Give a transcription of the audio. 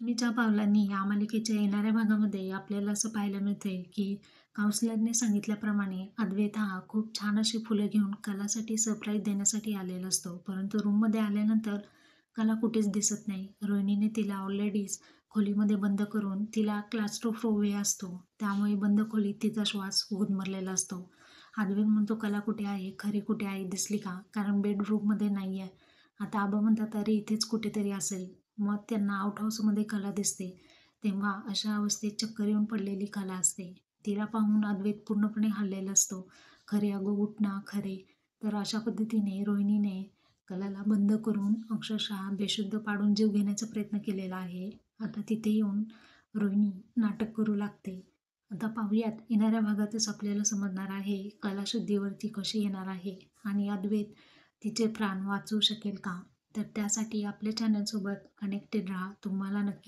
मी ज्या पावलांनी या मालिकेच्या येणाऱ्या भागामध्ये आपल्याला असं पाहायला मिळतंय, की काउन्सिलरने सांगितल्याप्रमाणे अद्वैत हा खूप छान अशी फुलं घेऊन कलासाठी सरप्राईज देण्यासाठी आलेला असतो. परंतु रूममध्ये आल्यानंतर कला कुठेच दिसत नाही. रोहिणीने तिला ऑलरेडीच खोलीमध्ये बंद करून तिला क्लास्ट्रोफोबिया असतो. त्यामुळे बंद खोलीत तिचा श्वास गुदमरलेला असतो. अद्वैत म्हणतो, "कला कुठे आहे? खरी कुठे आहे? दिसली का?" कारण बेडरूममध्ये नाही आहे. आता आबा म्हणतात, "अरे इथेच कुठेतरी असेल." मग त्यांना आउट हाऊसमध्ये कला दिसते. तेव्हा अशा अवस्थेत चक्कर येऊन पडलेली कला असते. तिला पाहून अद्वैत पूर्णपणे हललेला असतो. "खरे अगं उठ ना खरे." तर अशा पद्धतीने रोहिणीने कलाला बंद करून अक्षरशः बेशुद्ध पाडून जीव घेण्याचा प्रयत्न केलेला आहे. आता तिथे येऊन रोहिणी नाटक करू लागते. आता पाहूयात येणाऱ्या भागातच आपल्याला समजणार आहे कला शुद्धीवरती कशी येणार आहे आणि अद्वैत तिचे प्राण वाचवू शकेल का? तर त्यासाठी आपल्या चॅनलसोबत कनेक्टेड राहा. तुम्हाला नक्की